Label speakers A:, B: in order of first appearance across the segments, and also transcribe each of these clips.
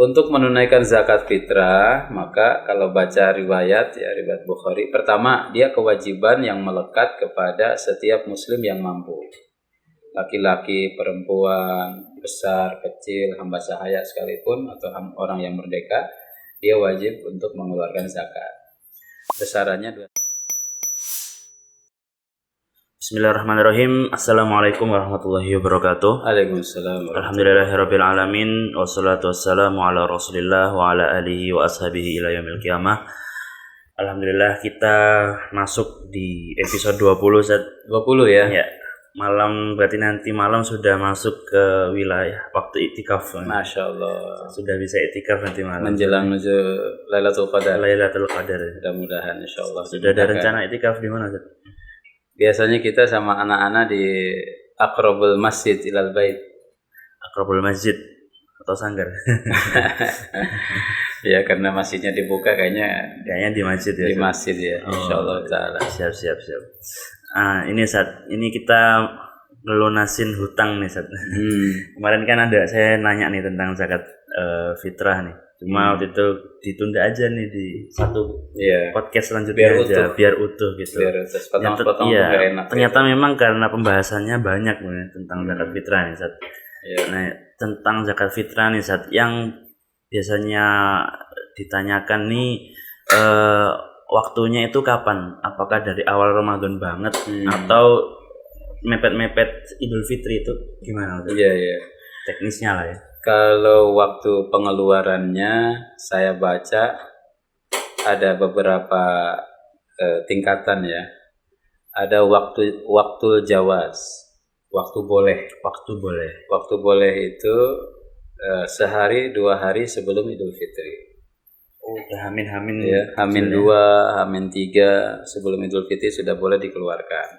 A: Untuk menunaikan zakat fitrah, maka kalau baca riwayat Bukhari, pertama dia kewajiban yang melekat kepada setiap muslim yang mampu. Laki-laki, perempuan, besar, kecil, hamba sahaya sekalipun atau orang yang merdeka, dia wajib untuk mengeluarkan zakat. Besarannya
B: Bismillahirrahmanirrahim. Assalamualaikum warahmatullahi wabarakatuh.
A: Waalaikumsalam.
B: Alhamdulillahirabbil alamin wassalatu wassalamu ala Rasulillah wa ala alihi wa ashabihi ila yaumil qiyamah. Alhamdulillah kita masuk di episode 20 Zat.
A: 20 ya.
B: Ya. Malam berarti nanti malam sudah masuk ke wilayah waktu itikaf.
A: Masya Allah.
B: Sudah bisa itikaf nanti malam.
A: Menjelang menuju Lailatul Qadar.
B: Lailatul Qadar.
A: Mudah-mudahan insyaallah.
B: Sudah ada rencana itikaf di mana Zat?
A: Biasanya kita sama anak-anak di aqrabul masjid ilal bait.
B: Aqrabul masjid atau sanggar.
A: Ya karena masjidnya dibuka kayaknya
B: di masjid ya.
A: Di masjid ya, insyaallah taala.
B: Siap. Ini kita ngelunasin hutang nih Sat. Kemarin kan saya nanya nih tentang zakat fitrah nih. Cuma waktu itu ditunda aja nih di satu podcast selanjutnya biar utuh gitu. Ternyata memang karena pembahasannya banyak nih tentang zakat fitrah nih Sat. Nah, tentang zakat fitrah nih Sat, yang biasanya ditanyakan nih waktunya itu kapan? Apakah dari awal Ramadan banget atau mepet-mepet Idul Fitri itu gimana?
A: Iya.
B: Teknisnya lah ya.
A: Kalau waktu pengeluarannya saya baca ada beberapa tingkatan ya. Ada waktu jawaz, waktu boleh. Waktu boleh itu sehari 2 hari sebelum Idul Fitri.
B: Hamin
A: ya, Hamin 2, Hamin 3 sebelum Idul Fitri sudah boleh dikeluarkan.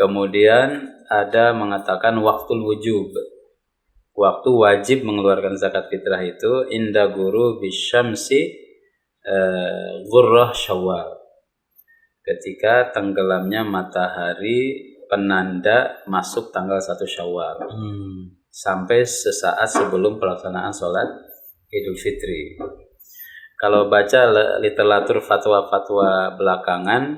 A: Kemudian ada mengatakan waktul wujub. Waktu wajib mengeluarkan zakat fitrah itu inda guru bisyamsi ghurrah Syawal. Ketika tenggelamnya matahari penanda masuk tanggal 1 Syawal. Sampai sesaat sebelum pelaksanaan sholat Idul Fitri. Kalau baca literatur fatwa-fatwa belakangan,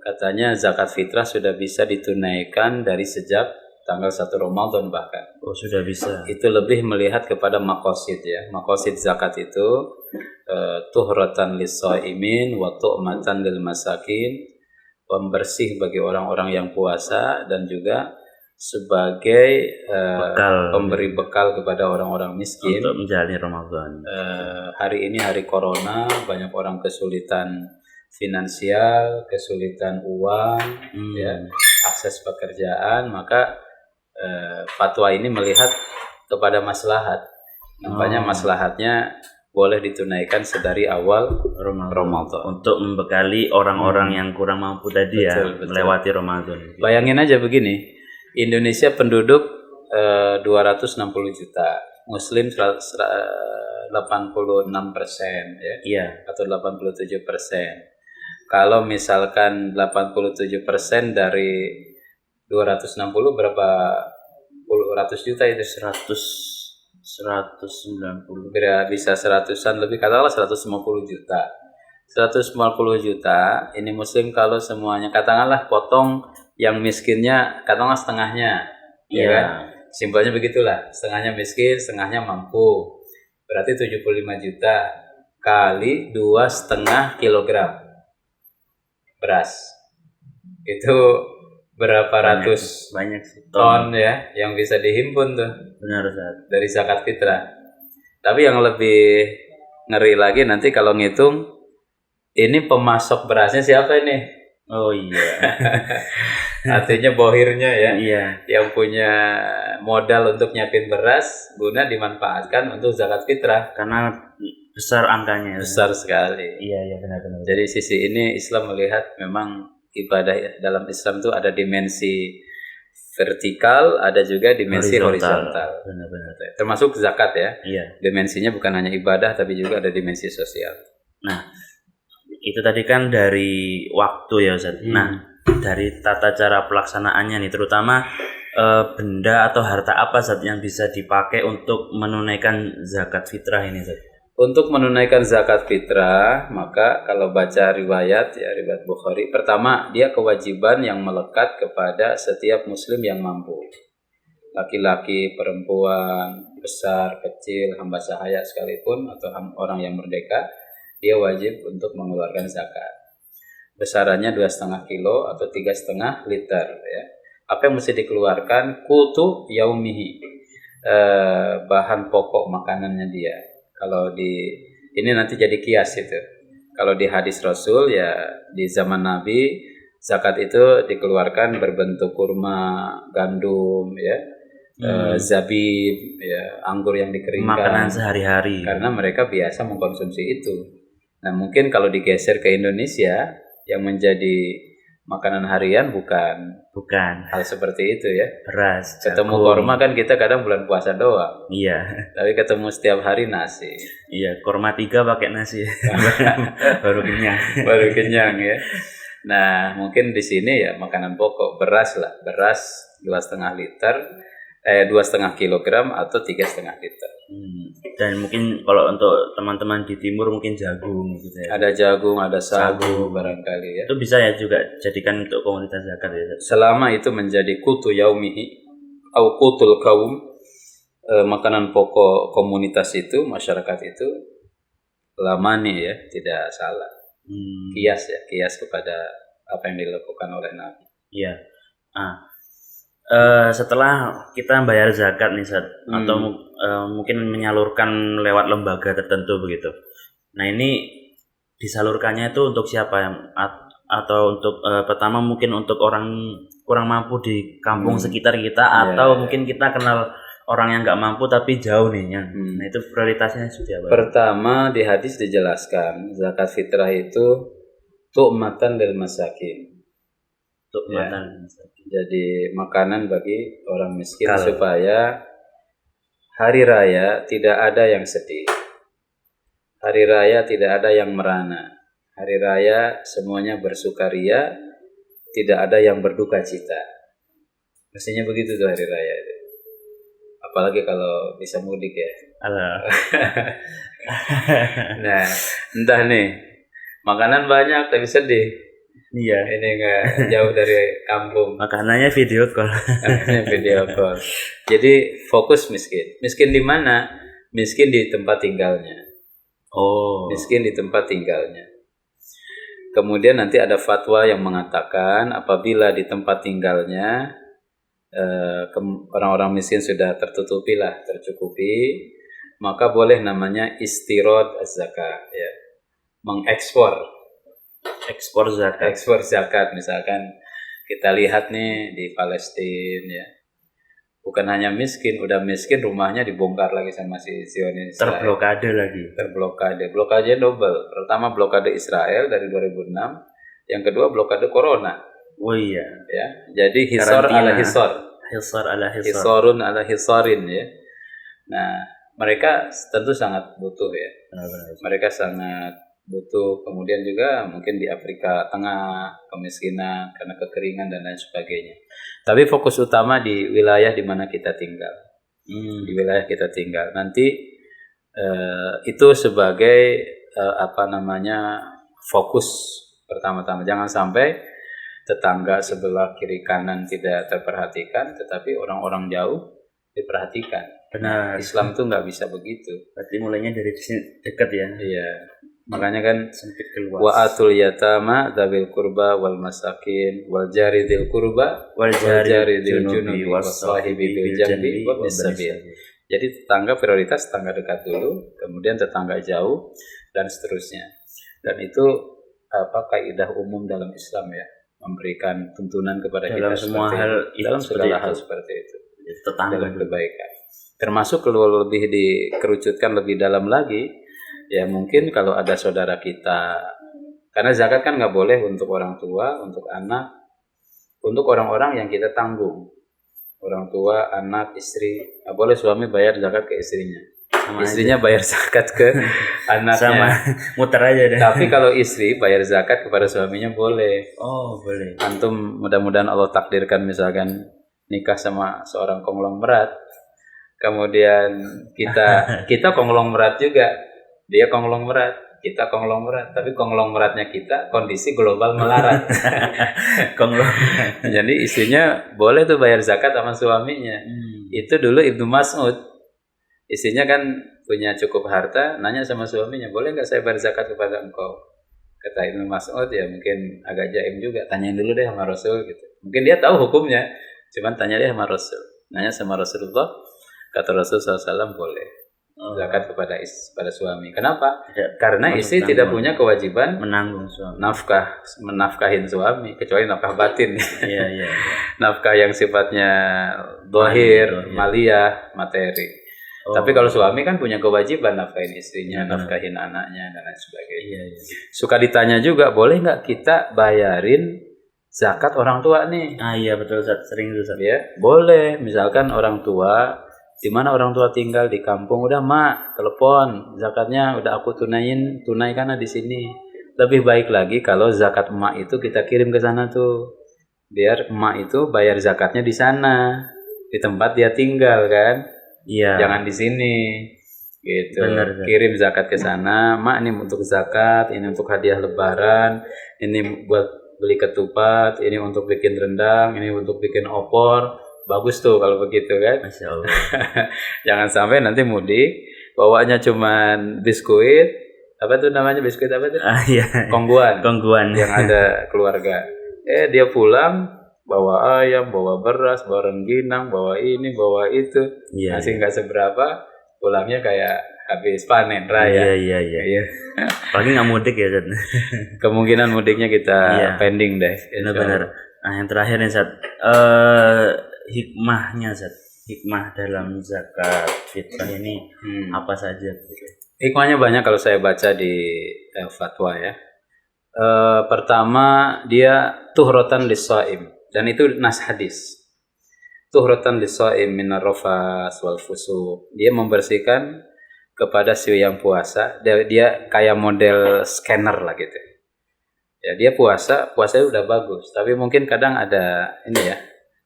A: katanya zakat fitrah sudah bisa ditunaikan dari sejak tanggal 1 Ramadan bahkan.
B: Oh, sudah bisa.
A: Itu lebih melihat kepada maqasid ya. Maqasid zakat itu tuhratan lis-shaimin wa tu'matan lil masakin, pembersih bagi orang-orang yang puasa dan juga sebagai pemberi bekal kepada orang-orang miskin
B: untuk menjalani Ramadan.
A: Hari ini hari corona, banyak orang kesulitan finansial, kesulitan uang, akses pekerjaan, maka fatwa ini melihat kepada maslahat. Nampaknya maslahatnya boleh ditunaikan sedari awal Ramadan
B: untuk membekali orang-orang yang kurang mampu tadi betul. Melewati Ramadan.
A: Bayangin aja begini, Indonesia penduduk 260 juta, Muslim 86% ya, atau 87%. Kalau misalkan 87% dari 260 berapa puluh ratus juta itu? 190. Bisa 100-an lebih, katakanlah 150 juta. 150 juta ini muslim, kalau semuanya katakanlah potong yang miskinnya katakanlah setengahnya. Ya kan? Simpelnya begitulah, setengahnya miskin, setengahnya mampu. Berarti 75 juta kali 2,5 kilogram beras. Itu berapa ratus
B: banyak
A: ton ya yang bisa dihimpun tuh.
B: Benar Ustaz.
A: Dari zakat fitrah. Tapi yang lebih ngeri lagi nanti kalau ngitung, ini pemasok berasnya siapa ini?
B: Oh iya.
A: Artinya bohirnya ya.
B: Iya.
A: Yang punya modal untuk nyiapin beras guna dimanfaatkan untuk zakat fitrah.
B: Karena besar angkanya.
A: Besar sekali.
B: Iya benar.
A: Jadi sisi ini Islam melihat memang ibadah dalam Islam itu ada dimensi vertikal, ada juga dimensi horizontal.
B: Benar.
A: Termasuk zakat ya.
B: Iya.
A: Dimensinya bukan hanya ibadah tapi juga ada dimensi sosial.
B: Nah, itu tadi kan dari waktu ya Ustaz. Nah, dari tata cara pelaksanaannya nih, terutama benda atau harta apa Zat yang bisa dipakai untuk menunaikan zakat fitrah ini Zat?
A: Untuk menunaikan zakat fitrah, maka kalau baca riwayat ya riwayat Bukhari, pertama dia kewajiban yang melekat kepada setiap muslim yang mampu. Laki-laki, perempuan, besar, kecil, hamba sahaya sekalipun atau orang yang merdeka, dia wajib untuk mengeluarkan zakat. Besarannya 2,5 kilo atau 3,5 liter ya. Apa yang mesti dikeluarkan? Qutu yaumihi, bahan pokok makanannya dia. Kalau ini nanti jadi kias itu. Kalau di hadis Rasul ya di zaman Nabi zakat itu dikeluarkan berbentuk kurma, gandum ya, zabib ya, anggur yang dikeringkan.
B: Makanan sehari-hari.
A: Karena mereka biasa mengkonsumsi itu. Nah, mungkin kalau digeser ke Indonesia yang menjadi makanan harian bukan hal seperti itu ya.
B: Beras,
A: ketemu korma kan kita kadang bulan puasa doang.
B: Iya.
A: Tapi ketemu setiap hari nasi.
B: Iya, korma 3 pakai nasi. Baru kenyang.
A: Baru kenyang ya. Nah, mungkin di sini ya makanan pokok beras 2,5 liter, 2,5 kilogram atau 3,5 liter.
B: Dan mungkin kalau untuk teman-teman di timur mungkin jagung gitu ya.
A: Ada jagung, ada sagu barangkali ya.
B: Itu bisa ya juga jadikan untuk komunitas zakat ya.
A: Selama itu menjadi qutu yaumihi atau qutul kaum, makanan pokok komunitas itu, masyarakat itu, lamani ya, tidak salah. Kias kepada apa yang dilakukan oleh Nabi.
B: Iya. Setelah kita bayar zakat nih atau mungkin menyalurkan lewat lembaga tertentu begitu. Nah, ini disalurkannya itu untuk siapa yang atau untuk pertama mungkin untuk orang kurang mampu di kampung sekitar kita atau mungkin kita kenal orang yang nggak mampu tapi jauh nih ya. Nah, itu prioritasnya sudah apa?
A: Pertama di hadis dijelaskan zakat fitrah itu tu'matan lil masakin. Tu'matan. Jadi makanan bagi orang miskin supaya hari raya tidak ada yang sedih. Hari raya tidak ada yang merana. Hari raya semuanya bersukaria, tidak ada yang berduka cita. Mestinya begitu tuh hari raya itu. Apalagi kalau bisa mudik ya. Nah, entah nih, makanan banyak tapi sedih.
B: Iya.
A: Ini nggak jauh dari kampung.
B: Makanannya video call.
A: Video call. Jadi fokus miskin. Miskin di mana? Miskin di tempat tinggalnya. Miskin di tempat tinggalnya. Kemudian nanti ada fatwa yang mengatakan apabila di tempat tinggalnya orang-orang miskin sudah tercukupi, maka boleh namanya istirad az-zakat ya. Ekspor zakat misalkan kita lihat nih di Palestina ya. Bukan hanya miskin, udah miskin rumahnya dibongkar lagi sama si Zionis.
B: Terblokade lagi.
A: Blokade double. Pertama blokade Israel dari 2006, yang kedua blokade corona.
B: Oh iya.
A: Ya, jadi hisar ala hisar. Hisarun ala hisarin ya. Nah, mereka tentu sangat butuh ya. Mereka sangat butuh. Kemudian juga mungkin di Afrika Tengah kemiskinan karena kekeringan dan lain sebagainya. Tapi fokus utama di wilayah di mana kita tinggal. Di wilayah kita tinggal. Nanti itu sebagai fokus pertama-tama. Jangan sampai tetangga sebelah kiri kanan tidak terperhatikan, tetapi orang-orang jauh diperhatikan.
B: Benar.
A: Islam tuh nggak bisa begitu.
B: Berarti mulainya dari dekat ya.
A: Iya. Makanya kan
B: sempit keluar.
A: Wa atul yatama dzawil qurba wal masakin wal jari dzil qurba wal jari dzil junubi wassahibi bil jambi wa bisabil. Jadi tetangga prioritas tetangga dekat dulu, kemudian tetangga jauh dan seterusnya. Dan itu kaidah umum dalam Islam ya, memberikan tuntunan kepada
B: dalam
A: kita
B: semua hal
A: dalam segala hal seperti itu.
B: Tetangga
A: dalam kebaikan. Termasuk kalau lebih dikerucutkan lebih dalam lagi. Ya mungkin kalau ada saudara kita, karena zakat kan nggak boleh untuk orang tua, untuk anak, untuk orang-orang yang kita tanggung, orang tua, anak, istri, nggak boleh suami bayar zakat ke istrinya, istrinya bayar zakat ke anaknya,
B: sama muter aja deh.
A: Tapi kalau istri bayar zakat kepada suaminya boleh.
B: Oh boleh.
A: Antum mudah-mudahan Allah takdirkan misalkan nikah sama seorang konglomerat, kemudian kita konglomerat juga, dia konglomerat, kita konglomerat, tapi konglomeratnya kita kondisi global melarat. Jadi istrinya boleh tuh bayar zakat sama suaminya. Itu dulu Ibnu Mas'ud, istrinya kan punya cukup harta, nanya sama suaminya, boleh nggak saya bayar zakat kepada engkau? Kata Ibnu Mas'ud, ya mungkin agak jaim juga, tanyain dulu deh sama Rasul gitu. Mungkin dia tahu hukumnya, cuman tanya deh sama Rasul. Nanya sama Rasulullah, kata Rasul SAW boleh zakat kepada suami. Kenapa? Karena istri tidak punya kewajiban
B: menanggung suami,
A: menafkahin suami, kecuali nafkah batin.
B: Iya.
A: Nafkah yang sifatnya dohir, maliyah, materi. Tapi kalau suami kan punya kewajiban nafkahin istrinya, nafkahin anaknya dan lain sebagainya.
B: Iya.
A: Suka ditanya juga, boleh nggak kita bayarin zakat orang tua nih?
B: Iya betul, Ustaz. Sering itu, Ustaz.
A: Ya, boleh. Misalkan orang tua, di mana orang tua tinggal di kampung, udah mak, telepon, zakatnya udah aku tunaikan di sini. Lebih baik lagi kalau zakat emak itu kita kirim ke sana tuh, biar emak itu bayar zakatnya di sana, di tempat dia tinggal kan.
B: Iya.
A: Jangan di sini, gitu.
B: Benar.
A: Kirim zakat ke sana, mak ini untuk zakat, ini untuk hadiah lebaran, ini buat beli ketupat, ini untuk bikin rendang, ini untuk bikin opor. Bagus tuh kalau begitu kan.
B: Masya Allah.
A: Jangan sampai nanti mudik bawanya cuman biskuit, apa tuh namanya, biskuit apa tuh?
B: Iya.
A: Kongguan yang ada keluarga. Dia pulang bawa ayam, bawa beras, bawa rengginang, bawa ini, bawa itu.
B: Iya.
A: Masih nggak seberapa, pulangnya kayak habis panen raya.
B: Iya. Apalagi nggak mudik ya, Zat.
A: Kemungkinan mudiknya kita pending deh.
B: Benar. Nah, yang terakhir nih, Zat. Hikmahnya, Zat. Hikmah dalam zakat fitrah ini apa saja?
A: Hikmahnya banyak kalau saya baca di fatwa ya. Pertama, dia tuhrotan lis-shaim, dan itu nas hadis. Tuhrotan lis-shaim minar rafas wal fusuq. Dia membersihkan kepada si yang puasa. Dia kayak model scanner lah gitu. Ya, dia puasanya udah bagus, tapi mungkin kadang ada ini ya,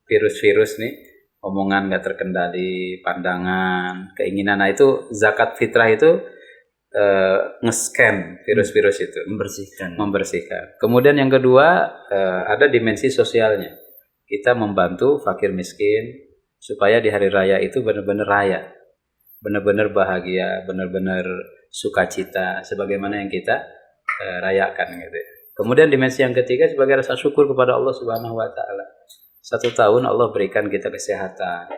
A: virus-virus nih, omongan nggak terkendali, pandangan, keinginan. Nah itu zakat fitrah itu nge-scan virus-virus itu, membersihkan. Kemudian yang kedua, ada dimensi sosialnya. Kita membantu fakir miskin supaya di hari raya itu benar-benar raya, benar-benar bahagia, benar-benar sukacita sebagaimana yang kita rayakan gitu. Kemudian dimensi yang ketiga sebagai rasa syukur kepada Allah Subhanahu wa taala. 1 tahun Allah berikan kita kesehatan,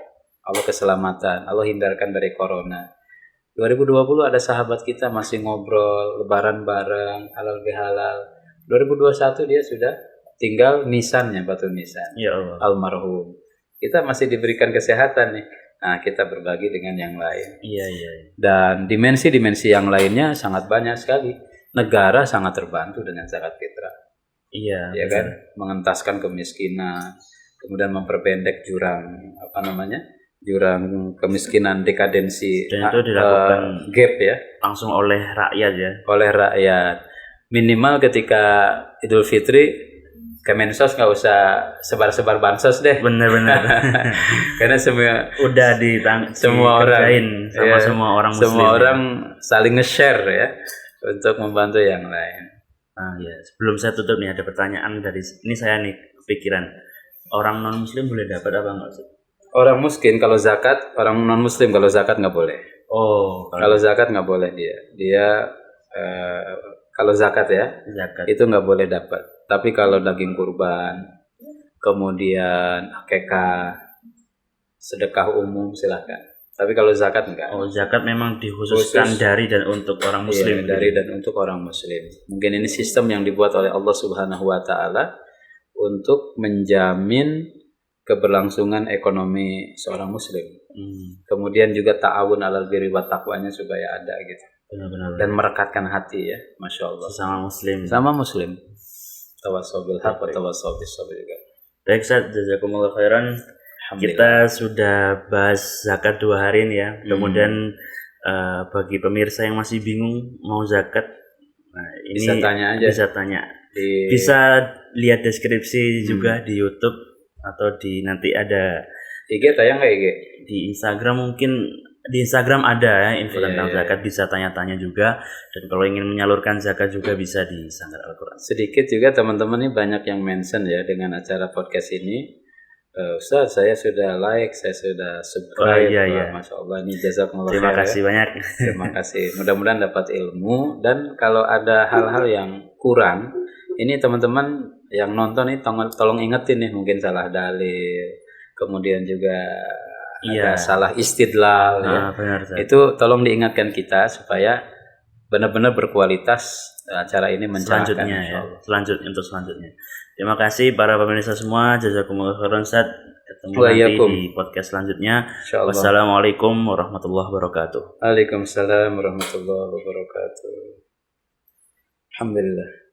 A: Allah keselamatan, Allah hindarkan dari corona. 2020 ada sahabat kita masih ngobrol, lebaran bareng, halal bihalal. 2021 dia sudah tinggal nisannya, batu nisan.
B: Ya Allah.
A: Almarhum. Kita masih diberikan kesehatan nih. Nah, kita berbagi dengan yang lain.
B: Iya.
A: Dan dimensi-dimensi yang lainnya sangat banyak sekali. Negara sangat terbantu dengan zakat fitrah.
B: Iya.
A: Ya kan? Mengentaskan kemiskinan, kemudian memperpendek jurang jurang kemiskinan, dekadensi,
B: dan itu dilakukan
A: gap ya,
B: langsung oleh rakyat ya.
A: Oleh rakyat. Minimal ketika Idul Fitri, Kemensos nggak usah sebar-sebar bansos deh.
B: Benar.
A: Karena semua
B: udah
A: semua orang
B: sama semua orang Muslim.
A: Semua orang saling nge-share ya untuk membantu yang lain.
B: Ya, sebelum saya tutup nih ada pertanyaan dari ini, saya nih kepikiran. Orang non Muslim boleh dapat apa enggak sih?
A: Orang miskin kalau zakat, orang non Muslim kalau zakat nggak boleh.
B: Oh,
A: kalau zakat nggak boleh dia kalau zakat ya, itu nggak boleh dapat. Tapi kalau daging kurban, kemudian akikah, sedekah umum silakan. Tapi kalau zakat enggak.
B: Oh, zakat memang dikhususkan dari dan untuk orang Muslim.
A: Iya, dari dan untuk orang Muslim. Mungkin ini sistem yang dibuat oleh Allah Subhanahu wa taala untuk menjamin keberlangsungan ekonomi seorang Muslim. Kemudian juga ta'awun 'alal birri wat taqwanya supaya ada gitu.
B: Benar.
A: Dan merekatkan hati ya, Masya Allah. Sama Muslim. Tawassaw bil haqq wa tawassaw bis sabr juga.
B: Baik, Ustaz, jazakumullah khairan. Kita sudah bahas zakat 2 hari ini ya. Kemudian bagi pemirsa yang masih bingung mau zakat, nah ini
A: bisa tanya aja.
B: Bisa lihat deskripsi juga di YouTube. atau di nanti ada
A: IG tayang nggak IG?
B: di Instagram, mungkin di Instagram ada ya info
A: Iya,
B: tentang
A: iya.
B: zakat, bisa tanya-tanya juga, dan kalau ingin menyalurkan zakat juga bisa di Sanggar Al-Quran.
A: Sedikit juga teman-teman ini banyak yang mention ya dengan acara podcast ini. Ustaz, saya sudah like, saya sudah subscribe.
B: iya,
A: Wah,
B: iya.
A: Masya Allah, ini jazakumullah
B: Terima
A: khair ya.
B: kasih banyak.
A: Terima kasih. Mudah-mudahan dapat ilmu, dan kalau ada hal-hal yang kurang, ini teman-teman yang nonton ini tolong ingetin nih, mungkin salah dalil, kemudian juga ada
B: Iya.
A: salah istidlal ya.
B: Benar, Ustaz.
A: Itu tolong diingatkan kita supaya benar-benar berkualitas acara ini mencerahkan.
B: Selanjutnya ya,
A: insyaallah.
B: untuk selanjutnya. Terima kasih para pemirsa semua, jazakumullah khairan Ustaz. Ketemu
A: Wa
B: nanti
A: iyyakum.
B: di podcast selanjutnya.
A: Insyaallah.
B: Wassalamualaikum warahmatullahi wabarakatuh.
A: Waalaikumsalam warahmatullahi wabarakatuh. Alhamdulillah.